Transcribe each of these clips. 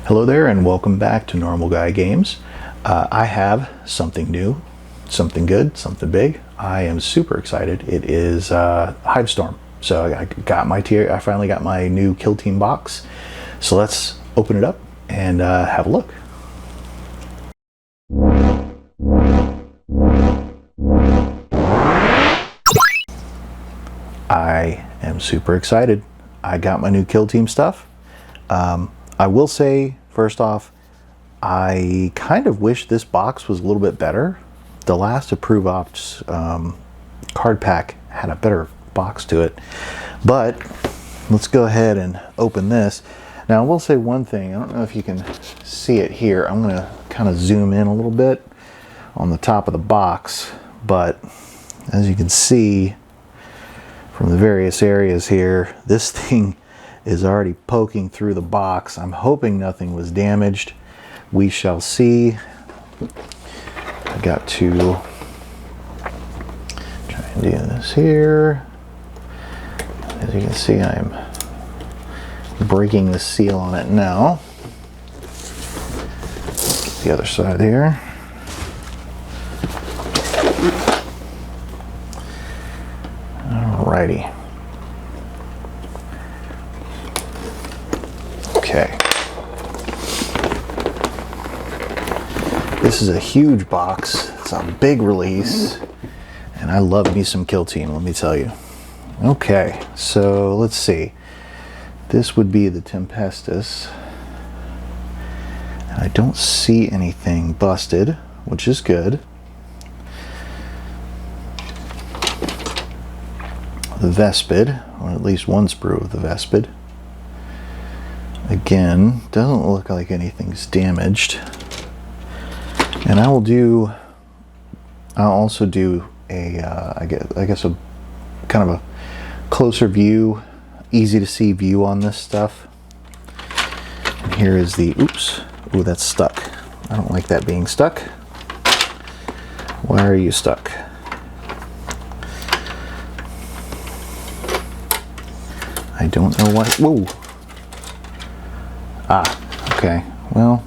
Hello there and welcome back to Normal Guy Games. I have something new, something good, something big. I am super excited. It is Hivestorm. So I finally got my new Kill Team box. So let's open it up and have a look. I am super excited. I got my new Kill Team stuff. I will say, first off, I kind of wish this box was a little bit better. The last Approve Ops card pack had a better box to it. But let's go ahead and open this. Now, I will say one thing. I don't know if you can see it here. I'm going to kind of zoom in a little bit on the top of the box. But as you can see from the various areas here, this thing is already poking through the box. I'm hoping nothing was damaged. We shall see. I got to try and do this here. As you can see, I'm breaking the seal on it now. Get the other side here. Alrighty. Okay. This is a huge box. It's a big release. And I love me some Kill Team, let me tell you. Okay, so let's see. This would be the Tempestus. And I don't see anything busted, which is good. The Vespid, or at least one sprue of the Vespid. Again, doesn't look like anything's damaged. And I'll also do a, I guess a kind of a closer view, easy to see view on this stuff. And here is the, oops, ooh, that's stuck. I don't like that being stuck. Why are you stuck? I don't know why, whoa. Ah, okay, well,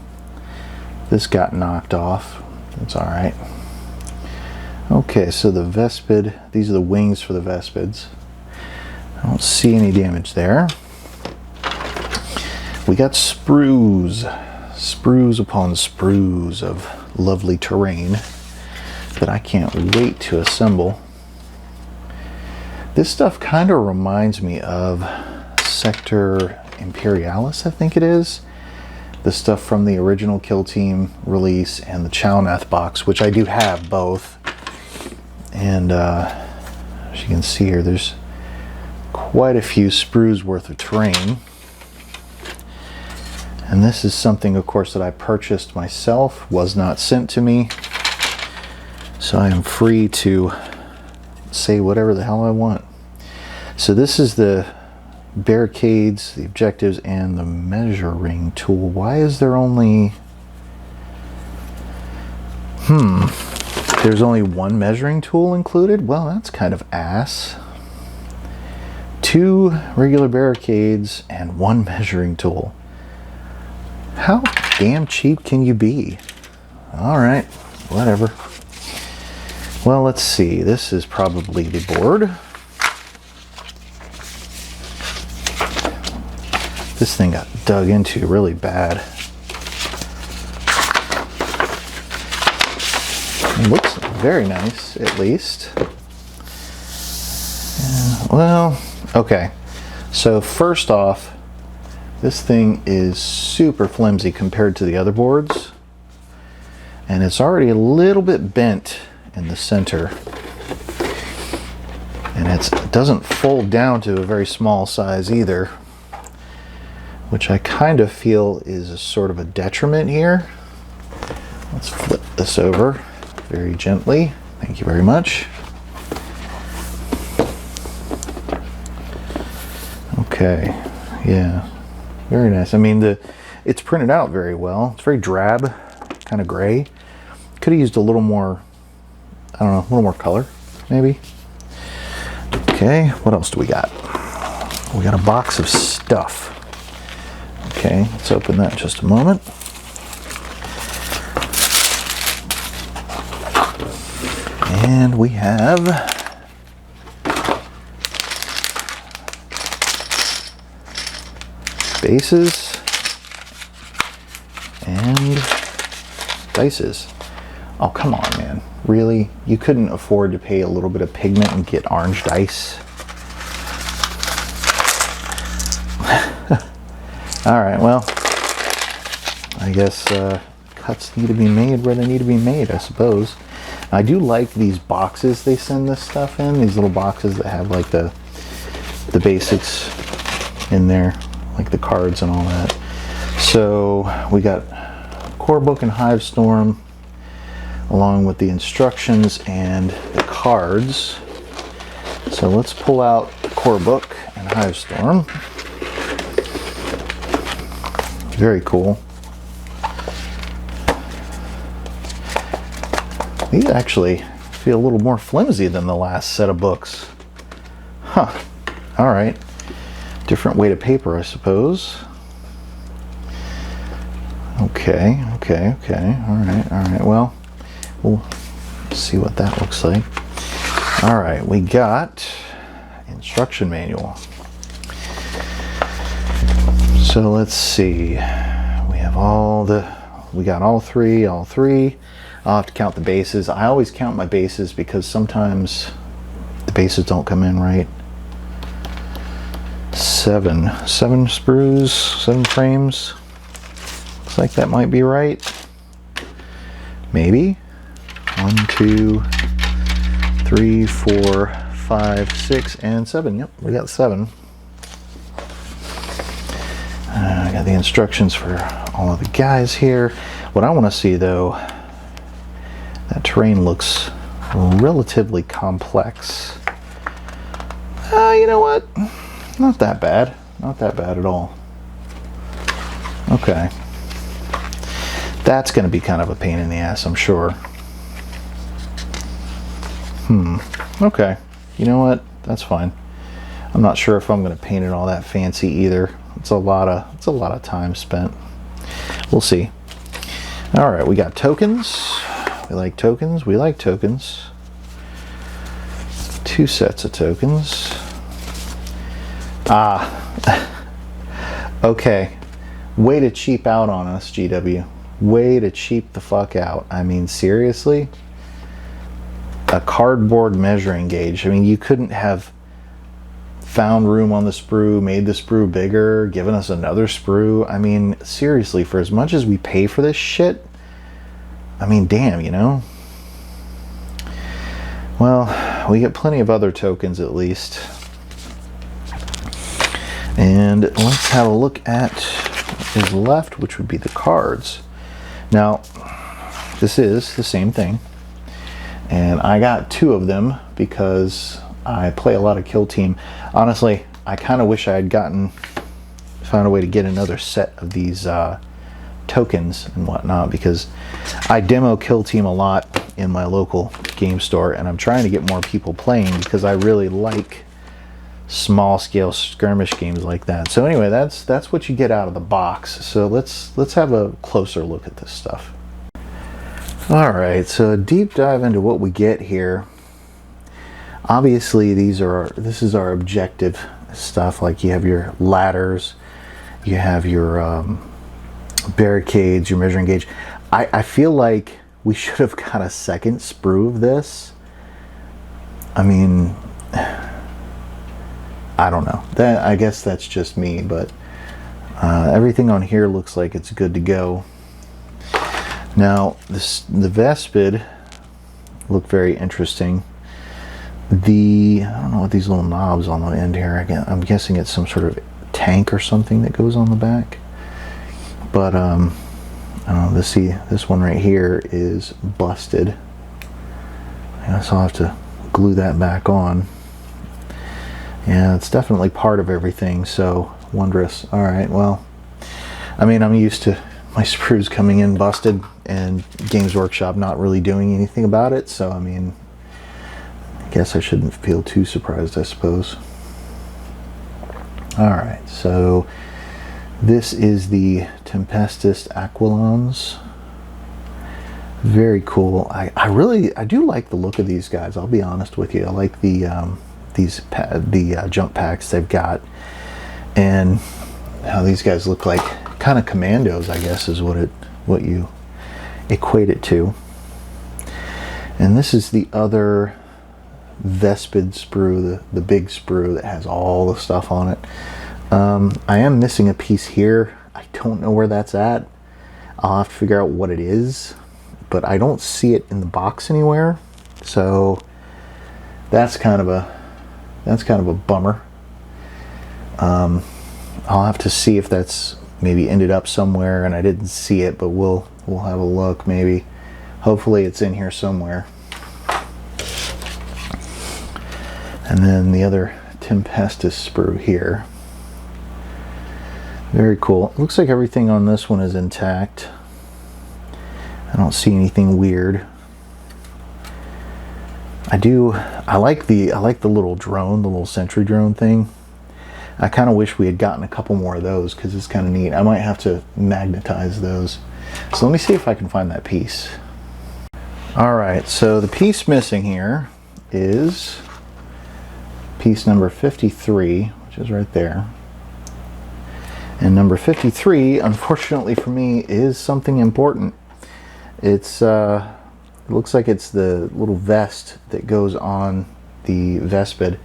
this got knocked off. That's all right. Okay, so the Vespid, these are the wings for the Vespids. I don't see any damage there. We got sprues. Sprues upon sprues of lovely terrain that I can't wait to assemble. This stuff kind of reminds me of Sector Imperialis, I think it is. The stuff from the original Kill Team release and the Chalnath box, which I do have both. And as you can see here, there's quite a few sprues worth of terrain. And this is something, of course, that I purchased myself, was not sent to me. So I am free to say whatever the hell I want. So this is the barricades, the objectives, and the measuring tool. Why is there only there's only one measuring tool included? Well, that's kind of ass. 2 regular barricades and 1 measuring tool. How damn cheap can you be? All right, whatever. Well, let's see. This is probably the board. This thing got dug into really bad. It looks very nice, at least. Well, okay. So first off, this thing is super flimsy compared to the other boards. And it's already a little bit bent in the center. And it doesn't fold down to a very small size either, which I kind of feel is a sort of a detriment here. Let's flip this over very gently. Thank you very much. Okay, yeah, very nice. I mean, it's printed out very well. It's very drab, kind of gray. Could have used a little more, I don't know, a little more color, maybe. Okay, what else do we got? We got a box of stuff. Okay, let's open that in just a moment. And we have bases and dices. Oh, come on, man. Really? You couldn't afford to pay a little bit of pigment and get orange dice? Alright, well, I guess cuts need to be made where they need to be made, I suppose. I do like these boxes they send this stuff in, these little boxes that have like the basics in there, like the cards and all that. So we got core book and Hivestorm, along with the instructions and the cards. So let's pull out the core book and Hivestorm. Very cool. These actually feel a little more flimsy than the last set of books. Huh. Alright. Different weight of paper, I suppose. Okay. Alright. Well, we'll see what that looks like. Alright, we got instruction manual. So let's see. We got all three. I'll have to count the bases. I always count my bases because sometimes the bases don't come in right. 7 sprues, 7 frames. Looks like that might be right. Maybe. 1, 2, 3, 4, 5, 6, and 7. Yep, we got 7. I got the instructions for all of the guys here. What I want to see, though, that terrain looks relatively complex. You know what? Not that bad. Not that bad at all. Okay. That's going to be kind of a pain in the ass, I'm sure. Okay. You know what? That's fine. I'm not sure if I'm going to paint it all that fancy either. It's a lot of time spent. We'll see. All right, we got tokens. We like tokens. 2 sets of tokens. Okay. Way to cheap out on us, GW. Way to cheap the fuck out. I mean, seriously? A cardboard measuring gauge. I mean, you couldn't have found room on the sprue, made the sprue bigger, given us another sprue. I mean, seriously, for as much as we pay for this shit, I mean, damn, you know? Well, we get plenty of other tokens at least. And let's have a look at what is left, which would be the cards. Now, this is the same thing. And I got 2 of them because I play a lot of Kill Team. Honestly, I kind of wish I had found a way to get another set of these tokens and whatnot, because I demo Kill Team a lot in my local game store, and I'm trying to get more people playing because I really like small scale skirmish games like that. So anyway, that's what you get out of the box. So let's have a closer look at this stuff. All right, so a deep dive into what we get here. Obviously, this is our objective stuff. Like, you have your ladders, you have your barricades, your measuring gauge. I feel like we should have got a second sprue of this. I mean, I don't know. I guess that's just me, but everything on here looks like it's good to go. Now, the Vespid look very interesting. I don't know what these little knobs on the end here. I'm guessing it's some sort of tank or something that goes on the back. But I don't know. This one right here is busted. I guess I'll have to glue that back on. Yeah, it's definitely part of everything. So wondrous. All right. Well, I mean, I'm used to my sprues coming in busted and Games Workshop not really doing anything about it. So I mean, I guess I shouldn't feel too surprised, I suppose. All right, so This is the Tempestus Aquilons. Very cool. I do like the look of these guys. I'll be honest with you. I like the jump packs they've got, and how these guys look like kind of commandos, I guess is what you equate it to. And this is the other Vespid sprue, the big sprue that has all the stuff on it. I am missing a piece here. I don't know where that's at. I'll have to figure out what it is, but I don't see it in the box anywhere. So that's kind of a bummer. I'll have to see if that's maybe ended up somewhere and I didn't see it, but we'll have a look maybe. Hopefully it's in here somewhere. And then the other Tempestus sprue here. Very cool. It looks like everything on this one is intact. I don't see anything weird. I like the little drone, the little sentry drone thing. I kind of wish we had gotten a couple more of those because it's kind of neat. I might have to magnetize those. So let me see if I can find that piece. All right, so the piece missing here is piece number 53, which is right there. And number 53, unfortunately for me, is something important. It looks like it's the little vest that goes on the Vespid.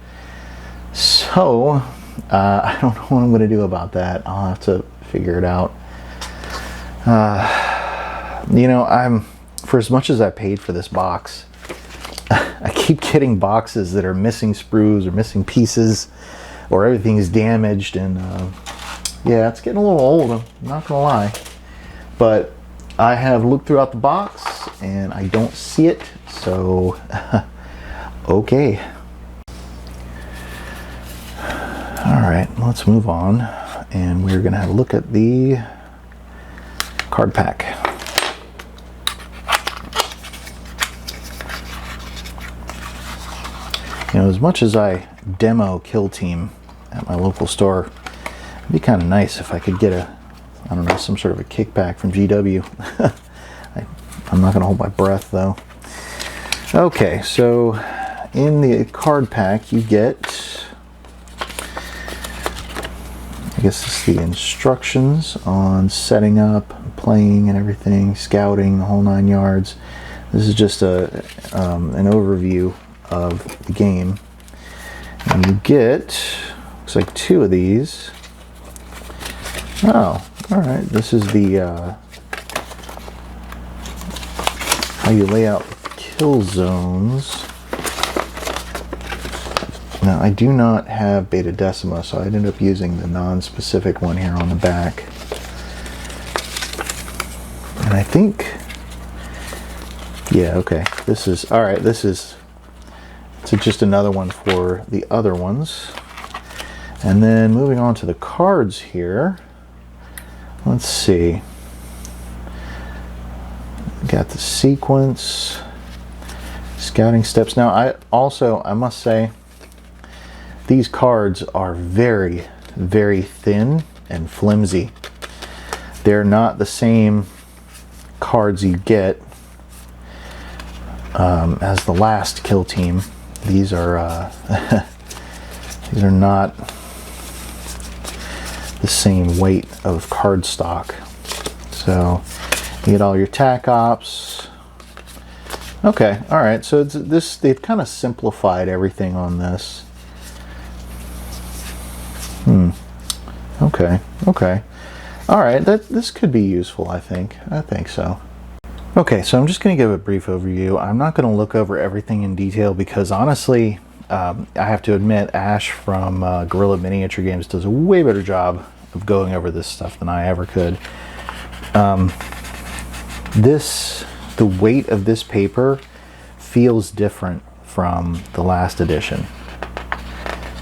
So I don't know what I'm going to do about that. I'll have to figure it out. You know, for as much as I paid for this box, I keep getting boxes that are missing sprues or missing pieces, or everything is damaged, and yeah, it's getting a little old, I'm not gonna lie. But I have looked throughout the box and I don't see it, so okay. Alright, let's move on, and we're gonna have a look at the card pack. You know, as much as I demo Kill Team at my local store, it'd be kind of nice if I could get I don't know, some sort of a kickback from GW. I'm not going to hold my breath though. Okay, so in the card pack you get, I guess it's the instructions on setting up, playing and everything, scouting, the whole 9 yards. This is just an overview of the game. And you get, looks like 2 of these. Oh, alright, this is the how you lay out kill zones. Now I do not have Beta Decima, so I ended up using the non-specific one here on the back. And I think, yeah, okay, this is, alright, it's just another one for the other ones. And then moving on to the cards here, let's see. Got the sequence, scouting steps. Now I must say, these cards are very, very thin and flimsy. They're not the same cards you get as the last Kill Team. These are these are not the same weight of cardstock. So you get all your tac ops. Okay, all right. So they've kind of simplified everything on this. Okay. All right. This could be useful. I think so. Okay, so I'm just going to give a brief overview. I'm not going to look over everything in detail because honestly, I have to admit, Ash from Guerrilla Miniature Games does a way better job of going over this stuff than I ever could. The weight of this paper feels different from the last edition.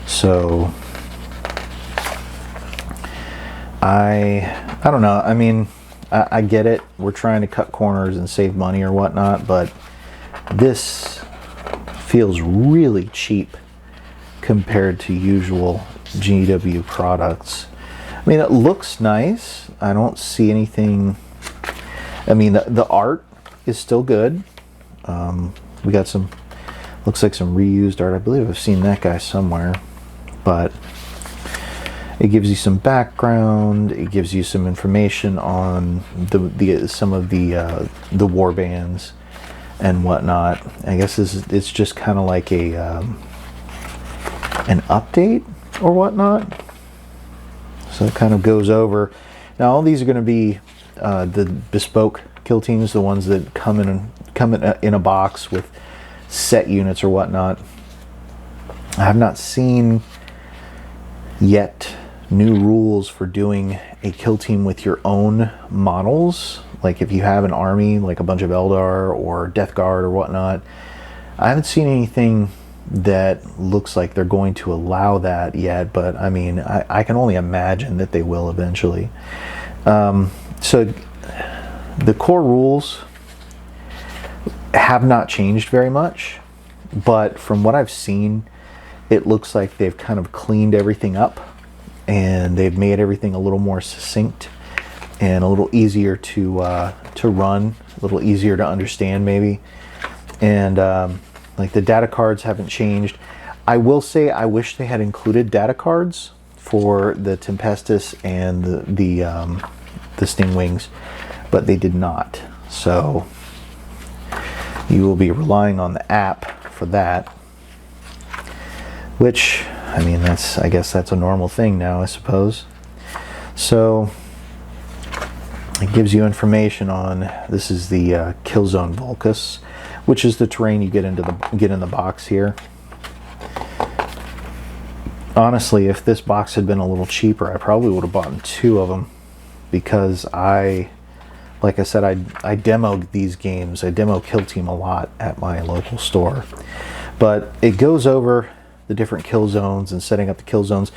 So I don't know. I mean, I get it. We're trying to cut corners and save money or whatnot, but this feels really cheap compared to usual GW products. I mean, it looks nice. I don't see anything. I mean, the art is still good. We got some, looks like some reused art. I believe I've seen that guy somewhere. But it gives you some background. It gives you some information on some of the war bands and whatnot. I guess it's just kind of like a an update or whatnot. So it kind of goes over. Now all these are going to be the bespoke kill teams, the ones that come in a box with set units or whatnot. I have not seen yet new rules for doing a kill team with your own models. Like if you have an army, like a bunch of Eldar or Death Guard or whatnot. I haven't seen anything that looks like they're going to allow that yet, but I mean, I can only imagine that they will eventually. So the core rules have not changed very much, but from what I've seen, it looks like they've kind of cleaned everything up and they've made everything a little more succinct and a little easier to run, a little easier to understand maybe. And like the data cards haven't changed. I will say I wish they had included data cards for the Tempestus and the Stingwings, but they did not. So you will be relying on the app for that, which, I mean, I guess that's a normal thing now, I suppose. So it gives you information on, this is the Kill Zone Vulcus, which is the terrain you get in the box here. Honestly, if this box had been a little cheaper, I probably would have bought 2 of them, because like I said, I demoed these games. I demo Kill Team a lot at my local store. But it goes over the different kill zones and setting up the kill zones,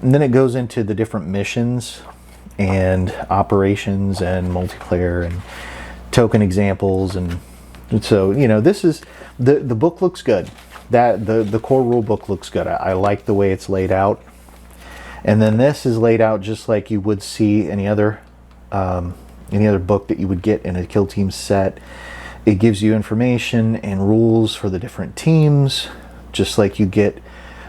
and then it goes into the different missions and operations and multiplayer and token examples. And so, you know, this is the book looks good. The core rule book looks good. I like the way it's laid out. And then this is laid out just like you would see any other book that you would get in a kill team set. It gives you information and rules for the different teams, just like you get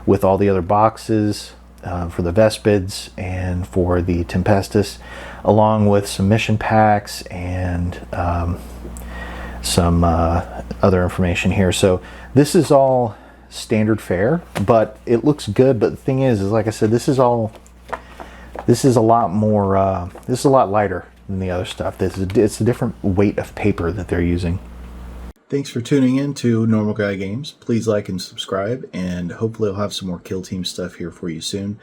with all the other boxes for the Vespids and for the Tempestus, along with some mission packs and some other information here. So this is all standard fare, but it looks good. But the thing is like I said, this is a lot more, this is a lot lighter than the other stuff. It's a different weight of paper that they're using. Thanks for tuning in to Normal Guy Games. Please like and subscribe, and hopefully I'll have some more Kill Team stuff here for you soon.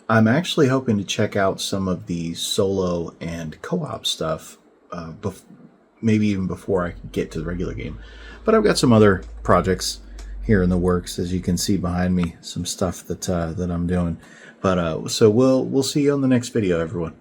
I'm actually hoping to check out some of the solo and co-op stuff, maybe even before I get to the regular game. But I've got some other projects here in the works, as you can see behind me, some stuff that I'm doing. But so we'll see you on the next video, everyone.